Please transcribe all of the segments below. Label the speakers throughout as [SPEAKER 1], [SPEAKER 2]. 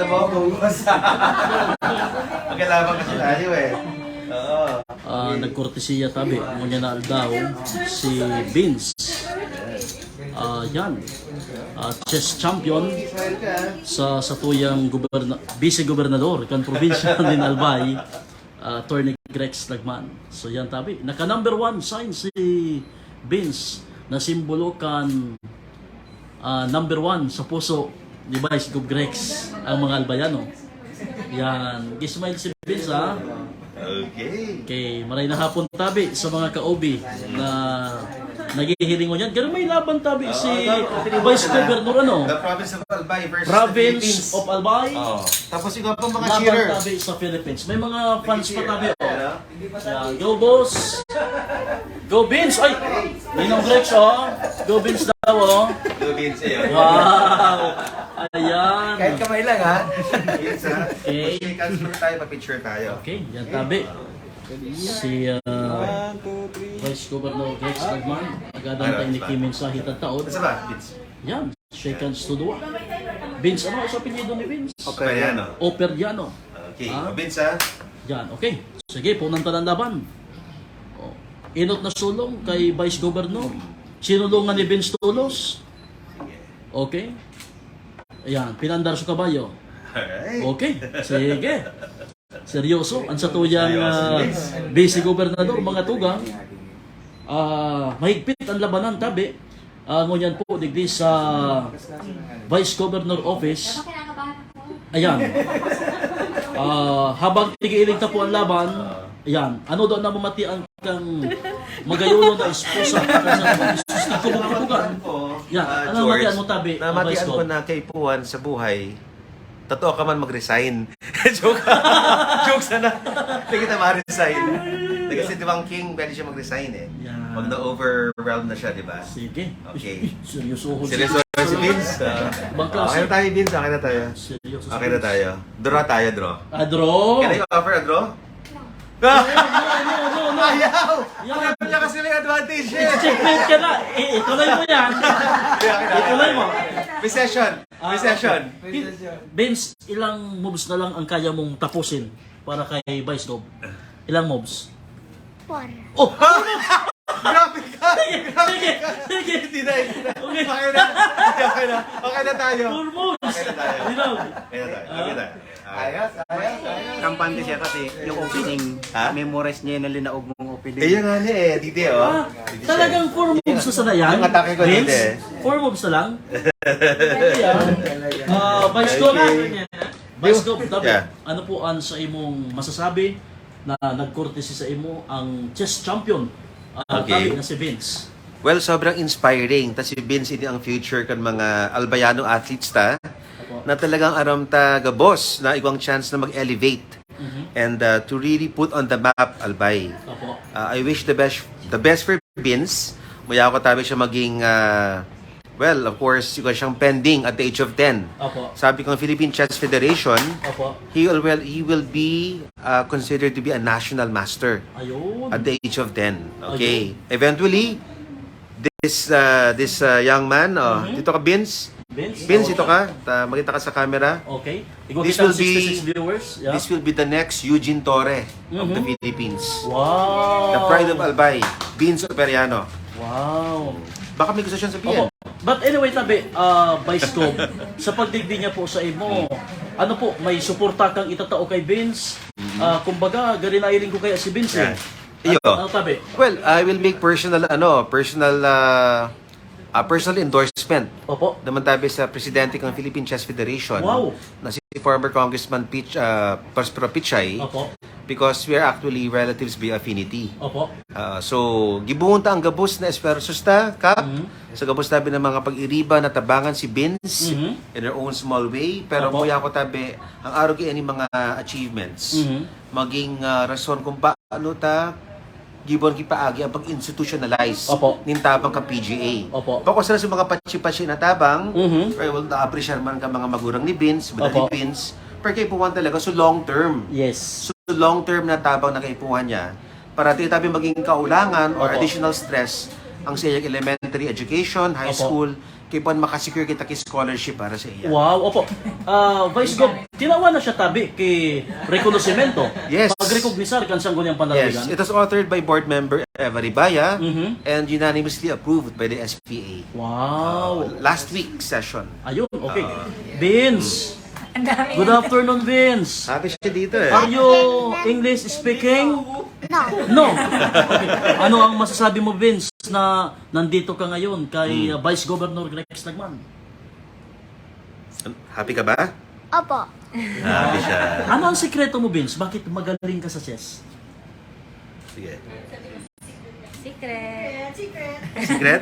[SPEAKER 1] mo, bungos. Magkalaban kasi tayo eh. Oo.
[SPEAKER 2] Nagkortesiya tabi, ngunya na daw si Vince. Yan. Chess champion sa tuyang vice-gobernador kan probinsya din Albay, Attorney Grex Lagman. So yan tabi. Naka number 1 sign si Vince na simbolo kan number 1 sa puso ni Vice Gov Grex ang mga Albayano. Yan. Gismail si Vince ha.
[SPEAKER 1] Okay.
[SPEAKER 2] Okay, maray na hapon tabi sa mga ka-OB na naghihiling mo yan. Pero may laban tabi si Vice Governor ano?
[SPEAKER 1] The province of Albay versus
[SPEAKER 2] Province
[SPEAKER 1] the Philippines.
[SPEAKER 2] of Albay.
[SPEAKER 1] Tapos yung pang mga
[SPEAKER 2] Laban
[SPEAKER 1] cheerer.
[SPEAKER 2] tabi sa Philippines. May mga fans pa tabi. Yan. Go boss! Go Vince! Ay! Ninong Grex oh! Go Vince daw oh!
[SPEAKER 1] Philippines eh.
[SPEAKER 2] Wow! Ayan!
[SPEAKER 3] Kahit kamay lang ha.
[SPEAKER 1] Philippines ha.
[SPEAKER 2] Okay.
[SPEAKER 1] Okay, cancel tayo, pa-picture tayo.
[SPEAKER 2] Okay, yan tabi. Si Vice Governor Grex Lagman, agadan tayo ni Kim Mensahe taon.
[SPEAKER 1] Ano ba, Vince?
[SPEAKER 2] Yan, shake hands to dua. Vince, ano sa apelyido ni Vince?
[SPEAKER 1] Okay, yan o.
[SPEAKER 2] Operiano.
[SPEAKER 1] Okay,
[SPEAKER 2] Ah.
[SPEAKER 1] Vince ha.
[SPEAKER 2] Yan, okay. Sige, punang tanan laban. Oh. Inot na sulong kay Vice Governor. Sinulungan ni Vince Tulos. Okay. Ayan, pinandar sa kabayo.
[SPEAKER 1] Alright.
[SPEAKER 2] Okay, sige. Seryoso, ang sa tuyang vice-gobernador, mga tugang, mahigpit ang labanan tabi. Ngunyan po, digdi sa vice-governor office. Ayan. Habang tigiilig na po ang laban, ayan, ano daw na mamatian kang magayuno na esposa ikaw mga tugang. Yan, ano namatian mo tabi?
[SPEAKER 1] Namatian ko na kay Puan sa buhay. Totoo ka man mag-resign. Joke. Joke sana. Hindi kita ma-resign. Kasi di ba ang king, pwede siya mag-resign eh.
[SPEAKER 2] Yan.
[SPEAKER 1] Pag na-overwhelm na siya, di ba?
[SPEAKER 2] Sige.
[SPEAKER 1] Okay.
[SPEAKER 2] Seryoso.
[SPEAKER 1] Seryoso si Vince?
[SPEAKER 2] Bang klase.
[SPEAKER 1] Okay na tayo, Vince. Okay na tayo.
[SPEAKER 2] Seryoso.
[SPEAKER 1] Okay na tayo. Draw tayo, draw.
[SPEAKER 2] Draw.
[SPEAKER 1] Can I offer a draw?
[SPEAKER 2] No.
[SPEAKER 1] Ayaw!
[SPEAKER 2] Yan.
[SPEAKER 1] Ayaw niya kasi may advantage eh!
[SPEAKER 2] Checkmate ka na. Ituloy mo yan. Ituloy mo.
[SPEAKER 1] May session. May session.
[SPEAKER 2] Vince, ilang moves na lang ang kaya mong tapusin para kay Vice Gov? Ilang moves?
[SPEAKER 4] 4.
[SPEAKER 2] Oh!
[SPEAKER 1] Grabe ka!
[SPEAKER 2] Sige! Sige!
[SPEAKER 1] Hindi na.
[SPEAKER 2] Okay.
[SPEAKER 1] Okay na. Okay na. Okay na tayo.
[SPEAKER 2] 4 moves!
[SPEAKER 1] Okay na tayo.
[SPEAKER 2] Dinog.
[SPEAKER 1] Okay na tayo. Okay na.
[SPEAKER 3] Ayos.
[SPEAKER 5] Kampante siya kasi yung opening,
[SPEAKER 1] Ha?
[SPEAKER 5] memorize niya yung linaog mong opening.
[SPEAKER 1] Eh, yung ano eh. Dito eh, oh. Dito siya.
[SPEAKER 2] Talagang 4 moves na sana yan?
[SPEAKER 1] Yung atake ko dito eh.
[SPEAKER 2] 4 moves na lang? Vice Gov na. Vice Gov, dapat
[SPEAKER 1] Yeah.
[SPEAKER 2] ano po ang sa imong masasabi na nagkortesi sa imo ang chess champion
[SPEAKER 1] Okay.
[SPEAKER 2] tabi na si Vince?
[SPEAKER 1] Well, sobrang inspiring. Tapos si Vince, ini ang future kan mga Albayano athletes ta na talagang aram ta gabos na igwang chance na mag-elevate and to really put on the map Albay.
[SPEAKER 2] Opo.
[SPEAKER 1] I wish the best for Vince. Maya ako tabi siya maging well, of course, siyang pending at the age of 10.
[SPEAKER 2] Opo.
[SPEAKER 1] Sabi ko ng Philippine Chess Federation,
[SPEAKER 2] Opo.
[SPEAKER 1] he will be considered to be a national master
[SPEAKER 2] Ayun.
[SPEAKER 1] at the age of 10. Okay. Eventually, this young man, dito ka Vince. Vince, ito ka. Makita ka sa camera.
[SPEAKER 2] Okay.
[SPEAKER 1] This
[SPEAKER 2] This
[SPEAKER 1] will
[SPEAKER 2] will
[SPEAKER 1] be-
[SPEAKER 2] 66 viewers. Yeah.
[SPEAKER 1] This will be the next Eugene Torre of the Philippines.
[SPEAKER 2] Wow.
[SPEAKER 1] The pride of Albay, Vince Operiano.
[SPEAKER 2] Wow.
[SPEAKER 1] Baka may gusto siyang sabihin.
[SPEAKER 2] Opo. But anyway, tabi, Vice Gov, sa pagdigdi niya po sa imo, ano po, may suporta kang itatao kay Vince? Kumbaga, galinailing ko kaya si Vince eh.
[SPEAKER 1] Iyo.
[SPEAKER 2] Ano tabi?
[SPEAKER 1] Well, I will make personal endorsement
[SPEAKER 2] Opo.
[SPEAKER 1] naman tabi sa presidente ng Philippine Chess Federation
[SPEAKER 2] Wow.
[SPEAKER 1] na si former Congressman Prospero Pichay
[SPEAKER 2] Opo.
[SPEAKER 1] because we are actually relatives by affinity.
[SPEAKER 2] Opo.
[SPEAKER 1] So, gibunta ang gabos na espersos ta, Kap. Sa gabos tabi ng mga pag-iriba na tabangan si Vince in their own small way. Pero
[SPEAKER 2] Opo.
[SPEAKER 1] muya ko tabi, ang araw ni mga achievements, maging rason kung paano ta gibon kipaagi ang pag-institutionalize
[SPEAKER 2] Opo.
[SPEAKER 1] nin tabang ka PGA.
[SPEAKER 2] Opo.
[SPEAKER 1] Pako sa mga patsi-patsi na tabang,
[SPEAKER 2] Mhm.
[SPEAKER 1] well, na-appreciate man ka mga magurang ni Vince, ni
[SPEAKER 2] Opo.
[SPEAKER 1] Vince, pero kaipuhan talaga, so long term.
[SPEAKER 2] Yes.
[SPEAKER 1] So long term na tabang na kaipuhan niya, para tabi maging kaulangan or
[SPEAKER 2] Opo.
[SPEAKER 1] additional stress ang sa iyang elementary education, high
[SPEAKER 2] Opo.
[SPEAKER 1] school, kay pan makasecure kita kay scholarship para sa iya.
[SPEAKER 2] Wow, opo. Vice Gov, tinawa na siya tabi kay rekonosimento.
[SPEAKER 1] Yes.
[SPEAKER 2] Pag-recognisar kan siyang ganyang
[SPEAKER 1] Yes,
[SPEAKER 2] panlalawigan.
[SPEAKER 1] it was authored by board member Eva Ribaya
[SPEAKER 2] Mhm.
[SPEAKER 1] and unanimously approved by the SPA.
[SPEAKER 2] Wow.
[SPEAKER 1] Last week session.
[SPEAKER 2] Ayun, okay. Vince. Good afternoon, Vince.
[SPEAKER 1] Happy siya dito eh.
[SPEAKER 2] Are you English speaking?
[SPEAKER 3] No.
[SPEAKER 2] No. Okay. Ano ang masasabi mo, Vince, na nandito ka ngayon kay Vice Governor Rex Lagman?
[SPEAKER 1] Happy ka ba?
[SPEAKER 3] Opo.
[SPEAKER 1] Happy siya.
[SPEAKER 2] Ano ang sikreto mo, Vince? Bakit magaling ka sa chess?
[SPEAKER 1] Sige.
[SPEAKER 3] Secret.
[SPEAKER 1] Secret?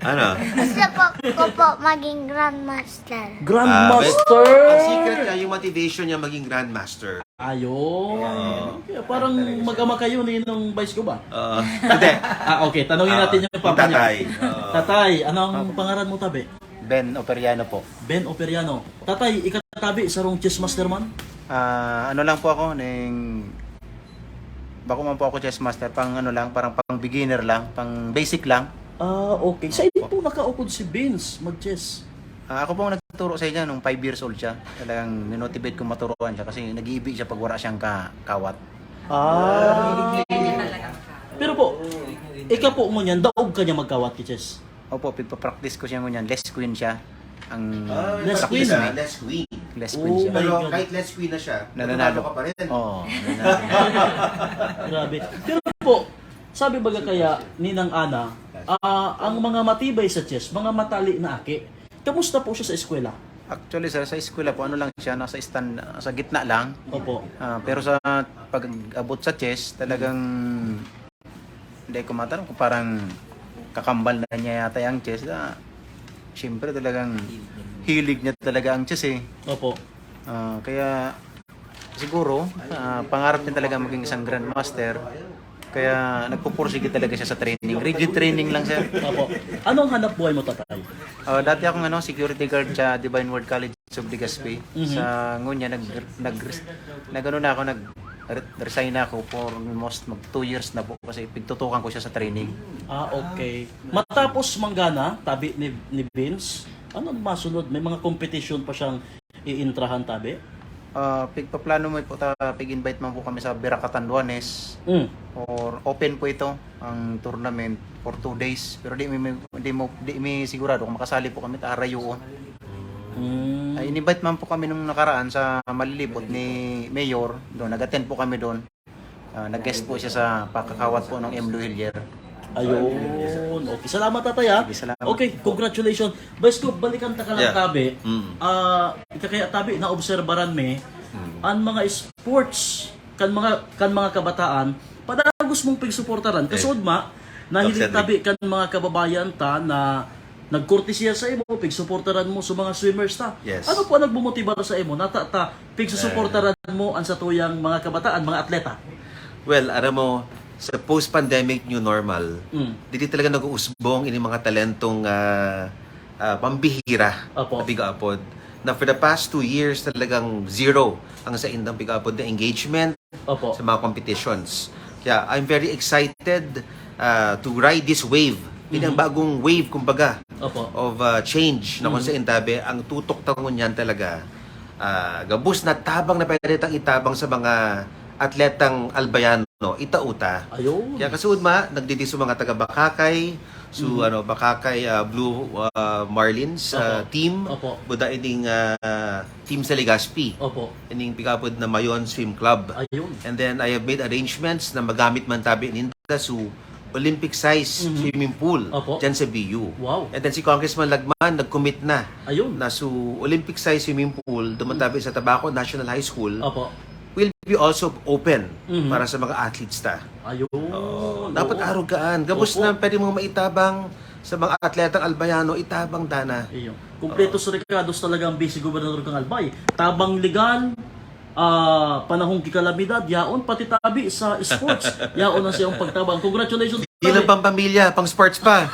[SPEAKER 1] Ano?
[SPEAKER 3] Gusto ko po maging grandmaster.
[SPEAKER 2] Grandmaster!
[SPEAKER 1] Ang secret niya, yung motivation niya maging grandmaster.
[SPEAKER 2] Ayun. Okay, parang mag-ama kayo ni nung Vice Gov ba?
[SPEAKER 1] Hindi.
[SPEAKER 2] Okay. Tanungin natin yung papa niya.
[SPEAKER 1] Tatay.
[SPEAKER 2] Tatay, ano ang pangalan mo, tabi?
[SPEAKER 5] Ben Operiano po.
[SPEAKER 2] Ben Operiano. Tatay, ikatabi sa rong chess master man?
[SPEAKER 5] Ano lang po ako, bako man po ako chess master, pang ano lang, parang pang beginner lang, pang basic lang.
[SPEAKER 2] Okay. Sa inyo po nakaukod si Vince mag-chess.
[SPEAKER 5] Ako po ang nagturo sa inyo nung 5 years old siya. Talagang ninotivate ko maturuan siya kasi nag-iibig siya pag wala siyang kawat.
[SPEAKER 2] Pero po, ikaw po mo niyan, daog ka niya magkawat kay chess.
[SPEAKER 5] Opo, pagpa-practice ko siya ngunyan. Less queen siya. Ang
[SPEAKER 2] Less
[SPEAKER 5] practice
[SPEAKER 2] queen?
[SPEAKER 5] niya.
[SPEAKER 1] Less queen.
[SPEAKER 5] Less queen siya.
[SPEAKER 2] Oh my
[SPEAKER 1] Pero
[SPEAKER 2] God.
[SPEAKER 1] kahit less queen na siya,
[SPEAKER 5] Nananalo.
[SPEAKER 1] nananalo ka pa rin.
[SPEAKER 5] Oo. nananalo.
[SPEAKER 2] Grabe. Pero po, sabi baga kaya ni Nang Ana, ang mga matibay sa chess, mga matali na aki, kamusta po siya sa eskwela?
[SPEAKER 5] Actually sir, sa eskwela po, ano lang siya, nasa stand, sa gitna lang.
[SPEAKER 2] Opo.
[SPEAKER 5] Pero sa pag-abot sa chess, talagang hindi ko matanong kung parang kakambal na niya yata yung chess. Siyempre talagang hilig niya talaga ang chess eh.
[SPEAKER 2] Opo.
[SPEAKER 5] Kaya siguro, pangarap niya talaga maging isang grandmaster. Kaya nagpupursige talaga siya sa training. Rigid training lang siya.
[SPEAKER 2] Opo. Anong hanap buhay mo, tatay?
[SPEAKER 5] Dati akong security guard sa Divine Word College of Legazpi. Sa ngunya nag-resign na ako for almost 2 years na po kasi pigtutukan ko siya sa training.
[SPEAKER 2] Okay. Matapos manggana, tabi ni Vince, ano ang masunod? May mga competition pa siyang iintrahan, tabi?
[SPEAKER 5] Pigpaplano mo po pig-invite man po kami sa Biracatanduanes or open po ito ang tournament for 2 days pero di mi sigurado kung makasali po kami ta Arayuon. In-invite man po kami nung nakaraan sa Malilipot ni Mayor doon, nag-attend po kami doon. Nag-guest po siya sa pakakawat po ng M. Luhilier.
[SPEAKER 2] Ayun. Okay. Salamat, tatay, ha?
[SPEAKER 5] Sige, salamat.
[SPEAKER 2] Okay, congratulations. Vice Gov, balikan ta ka lang,
[SPEAKER 1] Yeah.
[SPEAKER 2] tabi. Kaya tabi, naobserbaran me, ang mga sports, kan mga kabataan, padagos mong pigsuportaran. Kasod ma, nahilig tabi kan mga kababayan ta na nagkortesiya sa imo, pigsuportaran mo sa mga swimmers ta.
[SPEAKER 1] Yes.
[SPEAKER 2] Ano po ang nagbumotibar sa imo? Pigsuportaran mo ang sa tuyang mga kabataan, mga atleta?
[SPEAKER 1] Well, alam mo, sa post-pandemic new normal, dito talaga nag-uusbong ini mga talentong pambihira
[SPEAKER 2] Opo.
[SPEAKER 1] na Big-Apod. Na for the past 2 years talagang zero ang sa indang Big-Apod na engagement
[SPEAKER 2] Opo.
[SPEAKER 1] sa mga competitions. Kaya I'm very excited to ride this wave. Ini ang bagong wave, kumbaga,
[SPEAKER 2] Opo.
[SPEAKER 1] of change na kung sa Intabe, ang tutok tangon yan talaga. Gabus na tabang na pwede tang itabang sa mga atletang albayano, itauta.
[SPEAKER 2] Ayun.
[SPEAKER 1] Kaya kasuod ma, nagdidiso mga taga Bakakay, Bakakay Blue Marlins
[SPEAKER 2] Opo.
[SPEAKER 1] team,
[SPEAKER 2] Opo.
[SPEAKER 1] buda ining team sa Legazpi,
[SPEAKER 2] Opo.
[SPEAKER 1] ining Pigapod na Mayon Swim Club.
[SPEAKER 2] Ayun.
[SPEAKER 1] And then I have made arrangements na magamit man tabi ninda su Olympic size swimming pool
[SPEAKER 2] Opo.
[SPEAKER 1] dyan sa BU.
[SPEAKER 2] Wow.
[SPEAKER 1] And then si Congressman Lagman nag-commit na
[SPEAKER 2] Ayun.
[SPEAKER 1] na su Olympic size swimming pool dumantabi sa Tabaco National High School
[SPEAKER 2] Opo.
[SPEAKER 1] will be also open para sa mga athletes ta.
[SPEAKER 2] Ayun.
[SPEAKER 1] Dapat
[SPEAKER 2] Oo.
[SPEAKER 1] arugaan. Gabos
[SPEAKER 2] Opo.
[SPEAKER 1] na pwede mong maitabang sa mga atletang albayano, itabang dana.
[SPEAKER 2] Ayun. Kumpleto sa recados talaga ang Vice Gobernador kang Albay. Tabang legal, panahong kikalamidad, yaon pati tabi sa sports. Yaon ang siyang pagtabang. Congratulations.
[SPEAKER 1] Di lang pang pamilya, pang sports pa.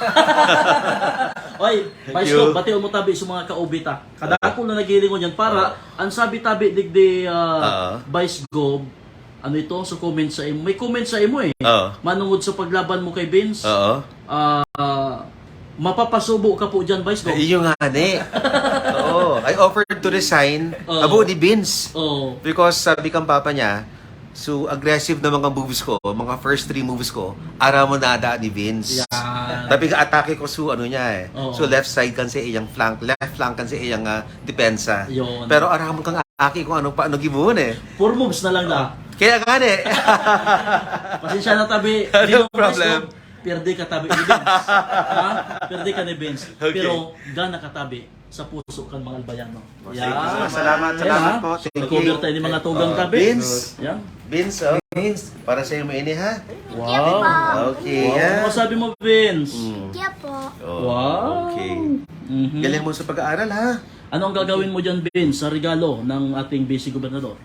[SPEAKER 2] Oy, Vice Gov, bati mo tabi sa mga kaobita. Kadako na nagilingon yan para ang sabi tabi digdi Vice Gov, ano ito sa comment sa imo. May comment sa imo eh.
[SPEAKER 1] Oo.
[SPEAKER 2] Manungod sa paglaban mo kay Vince.
[SPEAKER 1] Oo.
[SPEAKER 2] Mapapasubo ka po dyan, Vice. Go.
[SPEAKER 1] Yun nga ni. Oo. I offered to resign
[SPEAKER 2] Oo.
[SPEAKER 1] abo ni Vince.
[SPEAKER 2] Oh.
[SPEAKER 1] Because sabi kang papa niya, so aggressive na mga moves ko, mga first 3 moves ko, ara mo nada ni Vince.
[SPEAKER 2] Yan.
[SPEAKER 1] Tapi ka atake ko su ano niya eh.
[SPEAKER 2] Oo.
[SPEAKER 1] So left side kan sa iyang flank, left flank kan sa iyang depensa.
[SPEAKER 2] Yun.
[SPEAKER 1] Pero ara mo kang aki kung ano paano gibon eh.
[SPEAKER 2] 4 moves na lang na.
[SPEAKER 1] Kaya nga eh.
[SPEAKER 2] Pasensya na tabi.
[SPEAKER 1] No
[SPEAKER 2] Di mo,
[SPEAKER 1] problem.
[SPEAKER 2] Vice, Perde ka tabi ni Vince. Ha? Perde ka ni Vince.
[SPEAKER 1] Okay.
[SPEAKER 2] Pero gana ka tabi sa puso kan mga Albayano.
[SPEAKER 5] Salamat po. Thank
[SPEAKER 2] Cover
[SPEAKER 5] you.
[SPEAKER 2] tayo ni mga tugang tabi.
[SPEAKER 1] Vince.
[SPEAKER 2] Yan.
[SPEAKER 1] Vince, oh. Vince, para sa iyo mo ini ha.
[SPEAKER 2] Wow.
[SPEAKER 1] Okay.
[SPEAKER 2] Ano sabi mo, Vince?
[SPEAKER 3] Kaya po.
[SPEAKER 1] Oh,
[SPEAKER 2] Wow.
[SPEAKER 1] Okay.
[SPEAKER 2] Mhm.
[SPEAKER 1] Galing mo sa pag-aaral ha.
[SPEAKER 2] Ano ang gagawin mo dyan, Vince, sa regalo ng ating busy gobernador?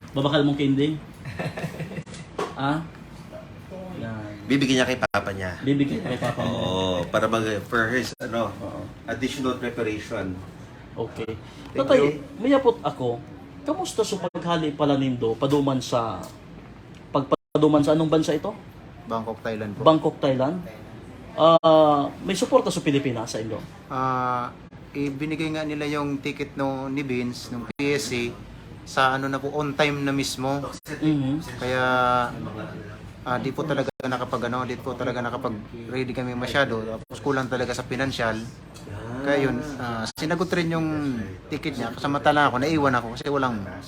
[SPEAKER 2] Babakal mong candy? Ah? Yan.
[SPEAKER 1] Bibigyan niya kay papa niya.
[SPEAKER 2] Bibigyan kay papa mo.
[SPEAKER 1] Oo, para for his
[SPEAKER 2] Oo.
[SPEAKER 1] additional preparation.
[SPEAKER 2] Okay.
[SPEAKER 1] Thank
[SPEAKER 2] Tatay,
[SPEAKER 1] you.
[SPEAKER 2] mayapot ako. Kamusta sa paghali pala nindo paduman sa pagpaduman sa anong bansa ito?
[SPEAKER 5] Bangkok, Thailand po.
[SPEAKER 2] Bangkok, Thailand. May suporta sa Pilipinas sa Indo.
[SPEAKER 5] Ibinigay nga nila yung ticket no ni Vince ng PSC sa ano na po on time na mismo.
[SPEAKER 2] Mhm.
[SPEAKER 5] Kaya di po talaga di po talaga nakapag ready kami masyado. Tapos kulang talaga sa financial. Kaya yun, sinagot rin yung ticket niya. Samantala ako, naiwan ako kasi walang